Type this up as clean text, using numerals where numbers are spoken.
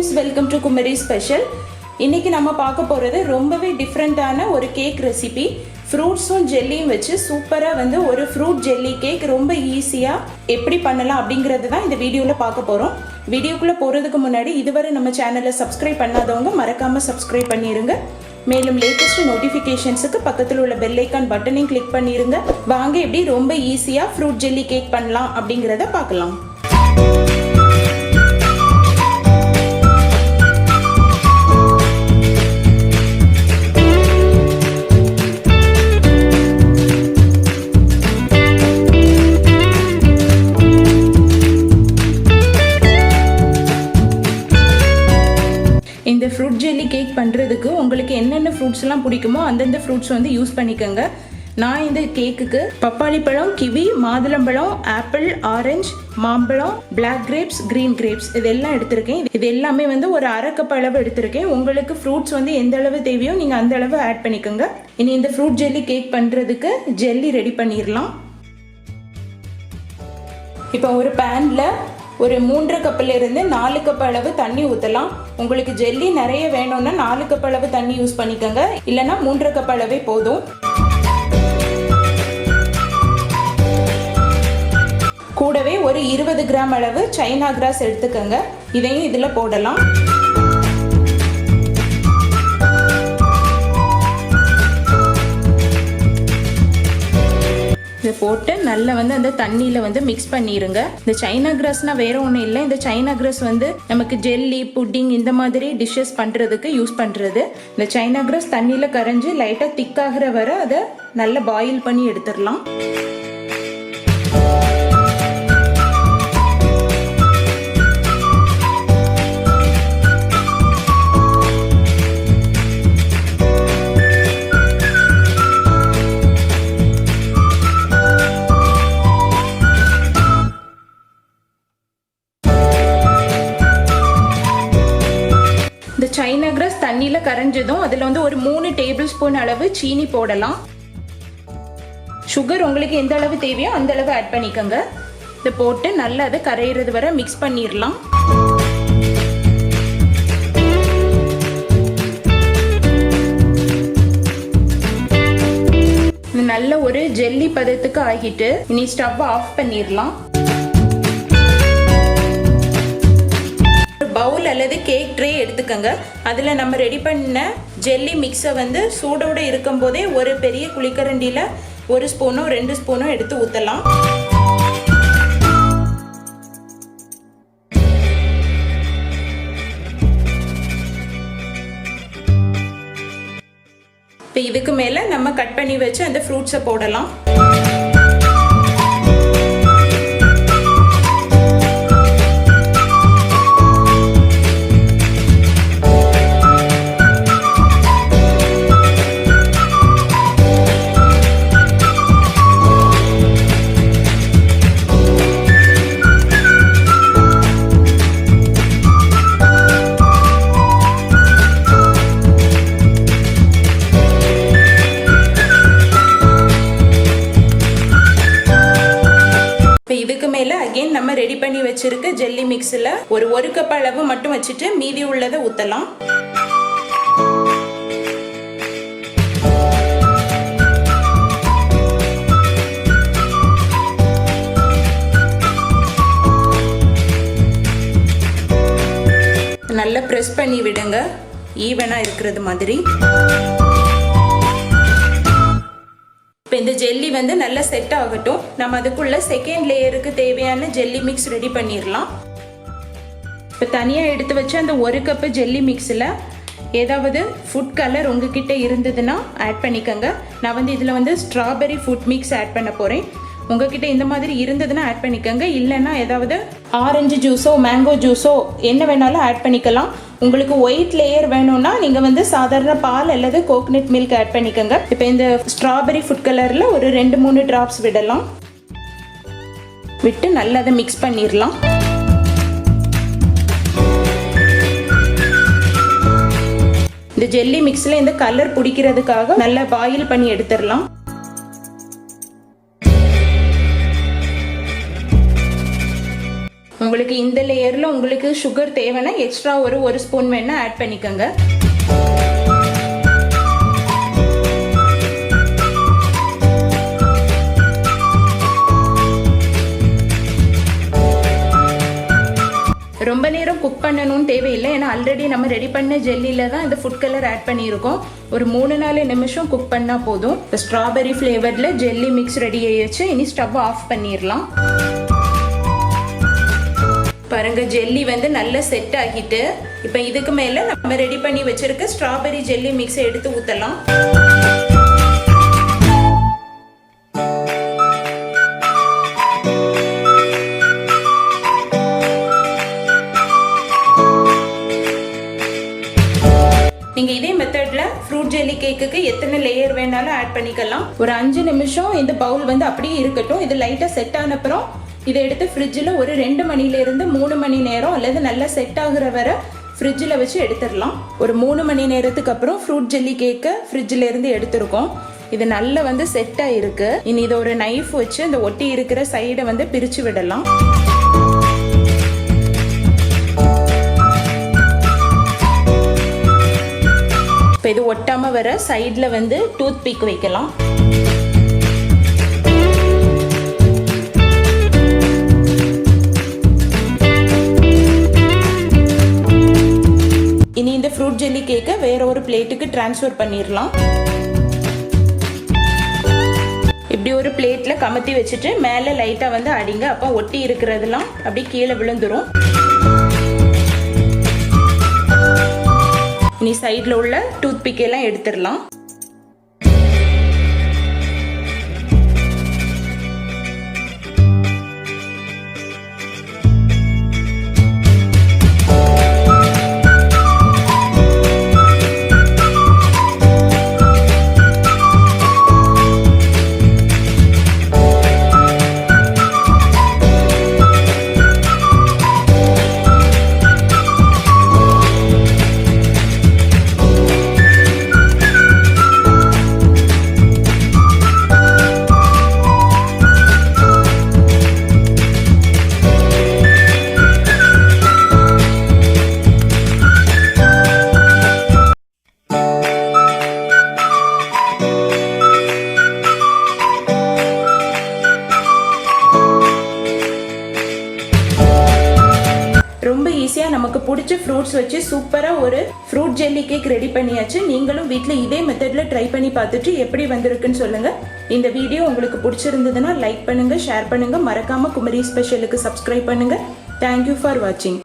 Friends, welcome to Kumari special. இன்னைக்கு நம்ம பார்க்க போகிறது ரொம்பவே டிஃப்ரெண்ட்டான ஒரு கேக் ரெசிபி. ஃப்ரூட்ஸும் ஜெல்லியும் வச்சு சூப்பராக ஒரு ஃப்ரூட் ஜெல்லி கேக் ரொம்ப ஈஸியாக எப்படி பண்ணலாம் அப்படிங்கிறது தான் இந்த வீடியோவில் பார்க்க போகிறோம். வீடியோக்குள்ளே போகிறதுக்கு முன்னாடி இதுவரை நம்ம சேனலை சப்ஸ்கிரைப் பண்ணாதவங்க மறக்காமல் சப்ஸ்கிரைப் பண்ணிடுங்க. மேலும் லேட்டஸ்ட் நோட்டிஃபிகேஷன்ஸுக்கு பக்கத்தில் உள்ள பெல் ஐக்கான் பட்டனையும் கிளிக் பண்ணிடுங்க. வாங்க எப்படி ரொம்ப ஈஸியாக ஃப்ரூட் ஜெல்லி கேக் பண்ணலாம் அப்படிங்கிறத பார்க்கலாம். இந்த ஃப்ரூட் ஜெல்லி கேக் பண்ணுறதுக்கு உங்களுக்கு என்னென்ன ஃப்ரூட்ஸ்லாம் பிடிக்குமோ அந்தந்த ஃப்ரூட்ஸ் யூஸ் பண்ணிக்கோங்க. நான் இந்த கேக்குக்கு பப்பாளி பழம், கிவி, மாதுளம்பழம், ஆப்பிள், ஆரஞ்சு, மாம்பழம், பிளாக் கிரேப்ஸ், கிரீன் கிரேப்ஸ் இதெல்லாம் எடுத்திருக்கேன். இது எல்லாமே ஒரு அரை கப் அளவு எடுத்திருக்கேன். உங்களுக்கு ஃப்ரூட்ஸ் எந்த அளவு தேவையோ நீங்கள் அந்த அளவு ஆட் பண்ணிக்கோங்க. இனி இந்த ஃப்ரூட் ஜெல்லி கேக் பண்ணுறதுக்கு ஜெல்லி ரெடி பண்ணிடலாம். இப்போ ஒரு பேனில் ஒரு 3 கப்பிலிருந்து 4 கப் அளவு தண்ணி ஊற்றலாம். உங்களுக்கு ஜெல்லி நிறைய வேணும்னா 4 கப் அளவு தண்ணி யூஸ் பண்ணிக்கோங்க, இல்லைன்னா 3 கப் அளவே போதும். கூடவே ஒரு 20 கிராம் அளவு சைனா கிராஸ் எடுத்துக்கோங்க. இதையும் இதில் போடலாம். இதை போட்டு நல்லா அந்த தண்ணியில் மிக்ஸ் பண்ணிடுங்க. இந்த சைனா கிராஸ்னா வேற ஒன்றும் இல்லை. இந்த சைனா கிராஸ் நமக்கு ஜெல்லி, புட்டிங் இந்த மாதிரி டிஷ்ஷஸ் பண்ணுறதுக்கு யூஸ் பண்ணுறது. இந்த சைனா கிராஸ் தண்ணியில் கரைஞ்சி லைட்டாக திக்காகிற வர அதை நல்லா பாயில் பண்ணி எடுத்துடலாம். சைனா கிராஸ் தண்ணியில் கரைஞ்சதும் அதில் ஒரு 3 டேபிள் ஸ்பூன் அளவு சீனி போடலாம். சுகர் உங்களுக்கு எந்த அளவு தேவையோ அந்த அளவு ஆட் பண்ணிக்கோங்க. இதை போட்டு நல்லா அதை கரையிறது வரை மிக்ஸ் பண்ணிடலாம். நல்ல ஒரு ஜெல்லி பதத்துக்கு ஆகிட்டு இனி ஸ்டவ் ஆஃப் பண்ணிடலாம். பவுல் அல்லது கேக் ட்ரே எடுத்துக்கோங்க. அதில் நம்ம ரெடி பண்ண ஜெல்லி மிக்ஸை சூடோடு இருக்கும் போதே ஒரு பெரிய குழிக்கரண்டியில் 1 ஸ்பூனோ 2 ஸ்பூனோ எடுத்து ஊற்றலாம். இப்போ இதுக்கு மேலே நம்ம கட் பண்ணி வச்சு அந்த ஃப்ரூட்ஸை போடலாம். இதுக்கு மேலே அகைன் நம்ம ரெடி பண்ணி வச்சிருக்க ஜெல்லி மிக்ஸில் ஒரு கப் அளவு மட்டும் வச்சுட்டு மீதி உள்ளதை ஊற்றலாம். நல்லா ப்ரெஸ் பண்ணி விடுங்க, ஈவனாக இருக்கிறது மாதிரி. இப்போ இந்த ஜெல்லி நல்லா செட் ஆகட்டும். நம்ம அதுக்குள்ள செகண்ட் லேயருக்கு தேவையான ஜெல்லி மிக்ஸ் ரெடி பண்ணிடலாம். இப்போ தனியாக எடுத்து வச்சு அந்த 1 கப்பு ஜெல்லி மிக்ஸில் ஏதாவது ஃபுட் கலர் உங்ககிட்ட இருந்ததுன்னா ஆட் பண்ணிக்கோங்க. நான் இதில் ஸ்ட்ராபெரி ஃபுட் மிக்ஸ் ஆட் பண்ண போகிறேன். உங்ககிட்ட இந்த மாதிரி இருந்ததுன்னா ஆட் பண்ணிக்கோங்க. இல்லைன்னா ஏதாவது ஆரஞ்சு ஜூஸோ மேங்கோ ஜூஸோ என்ன வேணாலும் ஆட் பண்ணிக்கலாம். உங்களுக்கு ஒயிட் லேயர் வேணும்னா நீங்கள் சாதாரண பால் அல்லது கோகனட் மில்க் ஆட் பண்ணிக்கோங்க. இப்போ இந்த ஸ்ட்ராபெரி ஃபுட் கலரில் ஒரு 2-3 ட்ராப்ஸ் விடலாம். விட்டு நல்லா அதை மிக்ஸ் பண்ணிடலாம். இந்த ஜெல்லி மிக்ஸில் இந்த கலர் பிடிக்கிறதுக்காக நல்லா பாயில் பண்ணி எடுத்துடலாம். உங்களுக்கு இந்த லேயரில் உங்களுக்கு சுகர் தேவைன்னா எக்ஸ்ட்ரா ஒரு ஸ்பூன் வேணால் ஆட் பண்ணிக்கோங்க. ரொம்ப நேரம் குக் பண்ணணும்னு தேவையில்லை, ஏன்னா ஆல்ரெடி நம்ம ரெடி பண்ண ஜெல்லியில் தான் இந்த ஃபுட் கலர் ஆட் பண்ணியிருக்கோம். ஒரு 3-4 நிமிஷம் குக் பண்ணால் போதும். இப்போ ஸ்ட்ராபெரி ஃப்ளேவரில் ஜெல்லி மிக்ஸ் ரெடி ஆயிடுச்சு. இனி ஸ்டவ் ஆஃப் பண்ணிடலாம். பாருங்க, ஜெல்லி வந்து நல்லா செட் ஆகிட்டு இப்போ இதுக்கு மேலே நம்ம ரெடி பண்ணி வச்சிருக்க ஸ்ட்ராபெரி ஜெல்லி மிக்ஸை எடுத்து ஊற்றலாம். நீங்கள் இதே மெத்தடில் ஃப்ரூட் ஜெல்லி கேக்குக்கு எத்தனை லேயர் வேணாலும் ஆட் பண்ணிக்கலாம். ஒரு 5 நிமிஷம் இந்த பவுல் வந்து அப்படியே இருக்கட்டும். இது லைட்டாக செட் ஆன அப்புறம் இதை எடுத்து ஃப்ரிட்ஜில் ஒரு 2 மணிலேருந்து 3 மணி நேரம் அல்லது நல்லா செட் ஆகுற வரை ஃப்ரிட்ஜில் வச்சு எடுத்துடலாம். ஒரு 3 மணி நேரத்துக்கு அப்புறம் ஃப்ரூட் ஜெல்லி கேக்கை ஃப்ரிட்ஜில் இருந்து எடுத்துருக்கோம். இது நல்லா வந்து செட் ஆகிருக்கு. இனி இதை ஒரு நைஃப் வச்சு இந்த ஒட்டி இருக்கிற சைடை வந்து பிரித்து விடலாம். இப்போ இது ஒட்டாமல் வர சைடில் வந்து டூத் பிக் வைக்கலாம். இனி இந்த ஃப்ரூட் ஜெல்லி கேக்கை வேற ஒரு பிளேட்டுக்கு டிரான்ஸ்ஃபர் பண்ணிடலாம். இப்படி ஒரு பிளேட்டில் கமத்தி வச்சுட்டு மேலே லைட்டாக வந்து அடிங்க. அப்போ ஒட்டி இருக்கிறதெல்லாம் அப்படியே கீழே விழுந்துரும். இனி சைடில் உள்ள டூத் பிக் எல்லாம் எடுத்துடலாம். ரொம்ப ஈஸியாக நமக்கு பிடிச்ச ஃப்ரூட்ஸ் வச்சு சூப்பராக ஒரு ஃப்ரூட் ஜெல்லி கேக் ரெடி பண்ணியாச்சு. நீங்களும் வீட்டில் இதே மெத்தடில் ட்ரை பண்ணி பார்த்துட்டு எப்படி வந்திருக்குன்னு சொல்லுங்கள். இந்த வீடியோ உங்களுக்கு பிடிச்சிருந்ததுன்னா லைக் பண்ணுங்கள், ஷேர் பண்ணுங்கள். மறக்காமல் குமரி ஸ்பெஷலுக்கு சப்ஸ்கிரைப் பண்ணுங்கள். தேங்க்யூ ஃபார் வாட்சிங்.